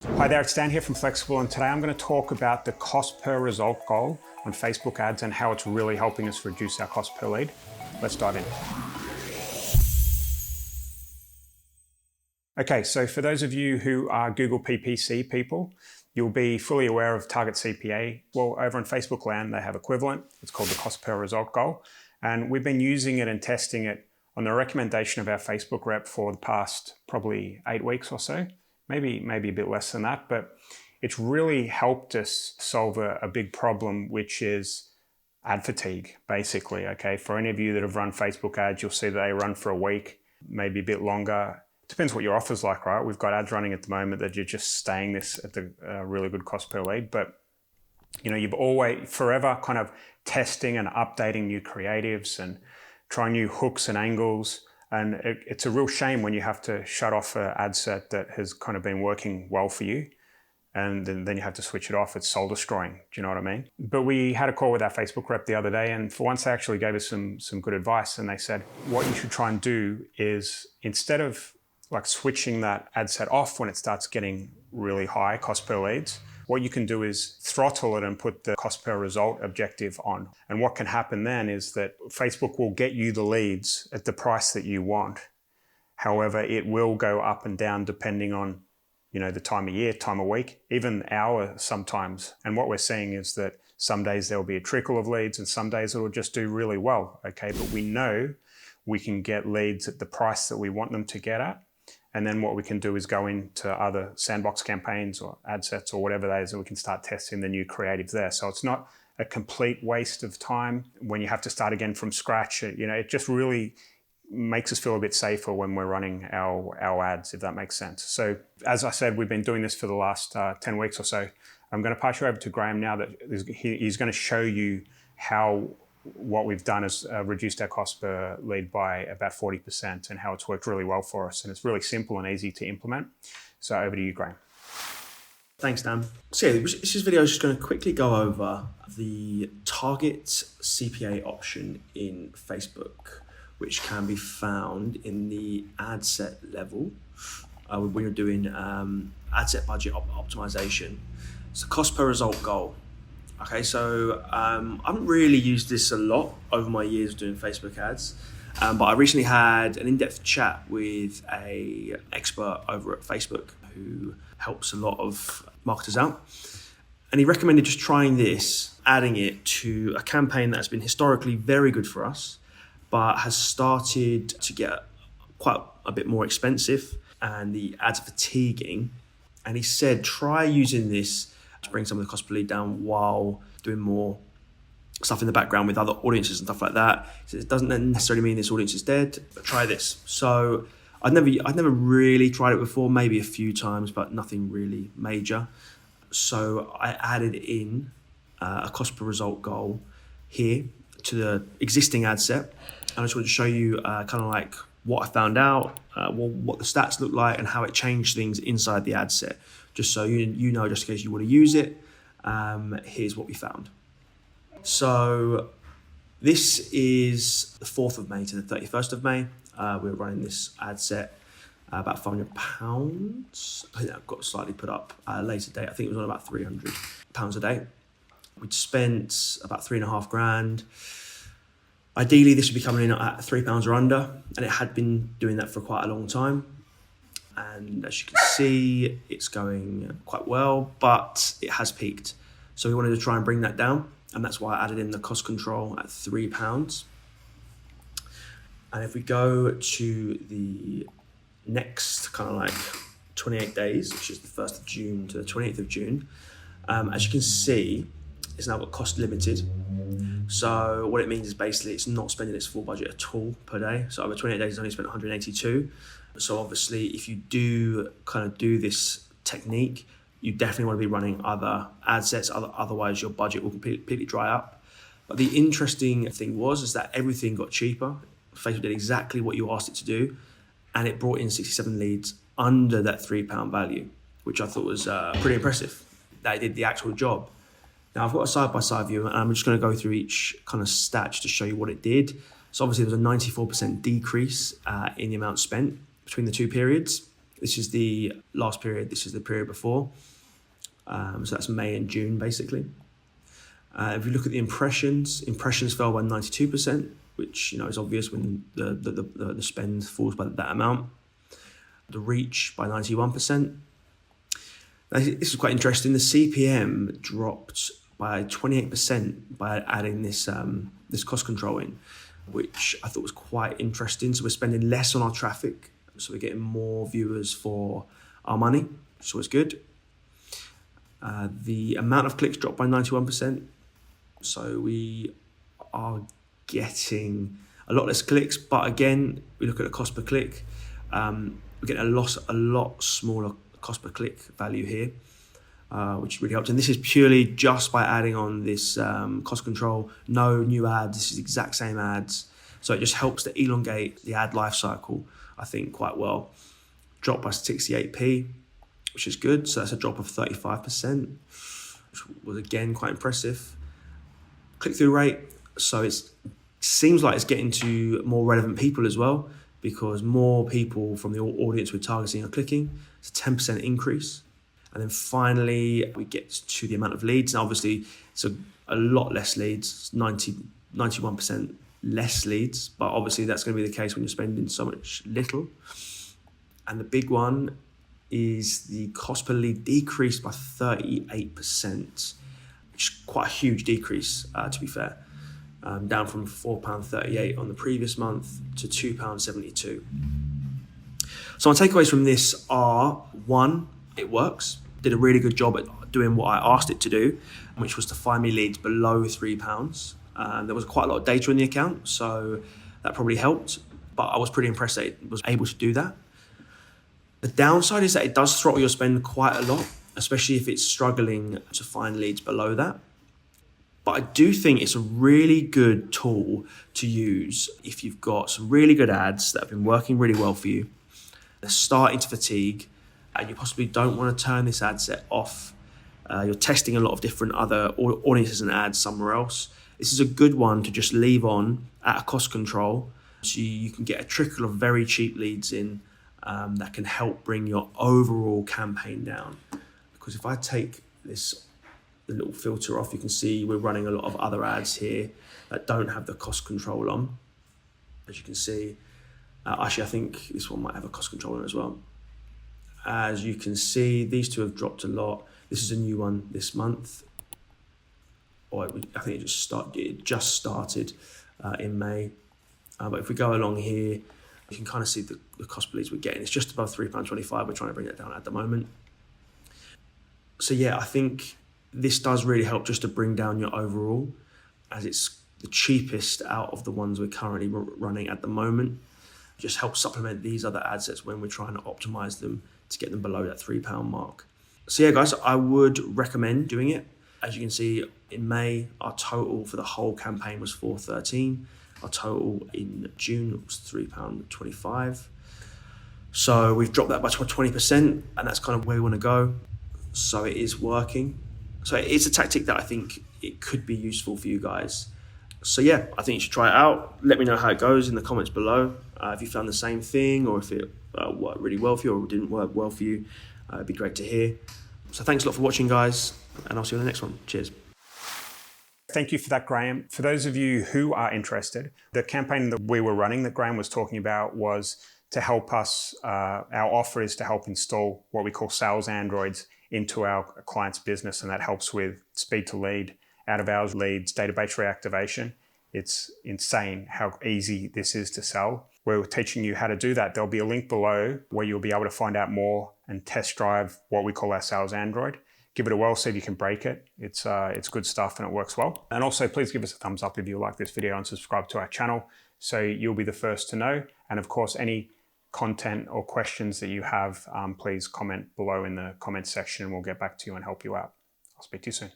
Hi there, it's Dan here from Flexxable, and today I'm going to talk about the cost per result goal on Facebook ads and how it's really helping us reduce our cost per lead. Let's dive in. Okay, so for those of you who are Google PPC people, you'll be fully aware of target CPA. Well, over in Facebook land, they have equivalent. It's called the cost per result goal. And we've been using it and testing it on the recommendation of our Facebook rep for the past probably 8 weeks or so. Maybe a bit less than that, but it's really helped us solve a big problem, which is ad fatigue, basically, okay? For any of you that have run Facebook ads, you'll see that they run for a week, maybe a bit longer. Depends what your offer's like, right? We've got ads running at the moment that you're just staying this at the really good cost per lead, but you know, you've always, forever kind of testing and updating new creatives and trying new hooks and angles. And it's a real shame when you have to shut off an ad set that has kind of been working well for you, and then you have to switch it off. It's soul destroying. Do you know what I mean? But we had a call with our Facebook rep the other day, and for once they actually gave us some good advice. And they said, what you should try and do is, instead of like switching that ad set off when it starts getting really high cost per leads, what you can do is throttle it and put the cost per result objective on. And what can happen then is that Facebook will get you the leads at the price that you want. However, it will go up and down depending on, you know, the time of year, time of week, even hour sometimes. And what we're seeing is that some days there'll be a trickle of leads and some days it'll just do really well, okay? But we know we can get leads at the price that we want them to get at. And then what we can do is go into other sandbox campaigns or ad sets or whatever that is, and we can start testing the new creatives there. So it's not a complete waste of time when you have to start again from scratch. You know, it just really makes us feel a bit safer when we're running our ads, if that makes sense. So as I said, we've been doing this for the last 10 weeks or so. I'm going to pass you over to Graham now that he's going to show you how what we've done is reduced our cost per lead by about 40% and how it's worked really well for us. And it's really simple and easy to implement. So over to you, Graham. Thanks, Dan. So yeah, this video is just going to quickly go over the target CPA option in Facebook, which can be found in the ad set level when you're doing ad set budget optimization. It's the cost per result goal. Okay, so I haven't really used this a lot over my years doing Facebook ads, but I recently had an in-depth chat with an expert over at Facebook who helps a lot of marketers out. And he recommended just trying this, adding it to a campaign that's been historically very good for us, but has started to get quite a bit more expensive and the ads are fatiguing. And he said, try using this to bring some of the cost per lead down while doing more stuff in the background with other audiences and stuff like that. So it doesn't necessarily mean this audience is dead, but try this. So I'd never really tried it before, maybe a few times, but nothing really major. So I added in a cost per result goal here to the existing ad set. And I just want to show you kind of like what I found out, what the stats look like and how it changed things inside the ad set. Just so you know, just in case you want to use it, here's what we found. So this is the 4th of May to the 31st of May. We're running this ad set about £500. I think that got slightly put up at a later date. I think it was on about £300 a day. We'd spent about $3,500. Ideally, this would be coming in at £3 or under, and it had been doing that for quite a long time. And as you can see, it's going quite well, but it has peaked. So we wanted to try and bring that down, and that's why I added in the cost control at £3. And if we go to the next kind of like 28 days, which is the 1st of June to the 28th of June, as you can see, it's now got cost limited. So what it means is basically it's not spending its full budget at all per day. So over 28 days, it's only spent 182. So obviously, if you do kind of do this technique, you definitely want to be running other ad sets, otherwise your budget will completely dry up. But the interesting thing is that everything got cheaper. Facebook did exactly what you asked it to do, and it brought in 67 leads under that £3 value, which I thought was pretty impressive. That it did the actual job. Now I've got a side-by-side view, and I'm just going to go through each kind of stat to show you what it did. So obviously there was a 94% decrease in the amount spent between the two periods. This is the last period. This is the period before. So that's May and June, basically. If you look at the impressions fell by 92%, which is obvious when the spend falls by that amount. The reach by 91%. Now, this is quite interesting. The CPM dropped by 28% by adding this cost control in, which I thought was quite interesting. So we're spending less on our traffic, so we're getting more viewers for our money, so it's good. The amount of clicks dropped by 91%, so we are getting a lot less clicks, but again, we look at the cost per click, we're getting a lot smaller cost per click value here, which really helps. And this is purely just by adding on this cost control, no new ads, this is exact same ads. So it just helps to elongate the ad life cycle, I think, quite well. Dropped by 68p, which is good. So that's a drop of 35%, which was again quite impressive. Click-through rate, so it seems like it's getting to more relevant people as well, because more people from the audience we're targeting are clicking. It's a 10% increase. And then finally, we get to the amount of leads. Now, obviously, it's a lot less leads, 91% less leads, but obviously that's going to be the case when you're spending so much little. And the big one is the cost per lead decreased by 38%, which is quite a huge decrease, to be fair. Down from £4.38 on the previous month to £2.72. So my takeaways from this are, one, it works. Did a really good job at doing what I asked it to do, which was to find me leads below £3. There was quite a lot of data in the account, so that probably helped, but I was pretty impressed that it was able to do that. The downside is that it does throttle your spend quite a lot, especially if it's struggling to find leads below that. But I do think it's a really good tool to use if you've got some really good ads that have been working really well for you. They're starting to fatigue and you possibly don't want to turn this ad set off. You're testing a lot of different other audiences and ads somewhere else. This is a good one to just leave on at a cost control, so you can get a trickle of very cheap leads in that can help bring your overall campaign down. Because if I take the little filter off, you can see we're running a lot of other ads here that don't have the cost control on. As you can see, actually I think this one might have a cost control on as well. As you can see, these two have dropped a lot. This is a new one this month. I think it just started in May. But if we go along here, you can kind of see the cost per leads we're getting. It's just above £3.25. We're trying to bring that down at the moment. So yeah, I think this does really help just to bring down your overall, as it's the cheapest out of the ones we're currently running at the moment. It just helps supplement these other ad sets when we're trying to optimize them to get them below that £3 mark. So yeah, guys, I would recommend doing it. As you can see, in May, our total for the whole campaign was $4.13. Our total in June was £3.25. So we've dropped that by 20%, and that's kind of where we want to go. So it is working. So it's a tactic that I think it could be useful for you guys. So yeah, I think you should try it out. Let me know how it goes in the comments below. If you found the same thing, or if it worked really well for you or didn't work well for you, it'd be great to hear. So thanks a lot for watching, guys, and I'll see you in the next one. Cheers. Thank you for that, Graham. For those of you who are interested, the campaign that we were running that Graham was talking about was to help us, our offer is to help install what we call sales androids into our client's business, and that helps with speed to lead, out of hours leads, database reactivation. It's insane how easy this is to sell. We're teaching you how to do that. There'll be a link below where you'll be able to find out more and test drive what we call our sales android. Give it a whirl, see if you can break it. It's good stuff and it works well. And also please give us a thumbs up if you like this video and subscribe to our channel so you'll be the first to know. And of course, any content or questions that you have, please comment below in the comments section and we'll get back to you and help you out. I'll speak to you soon.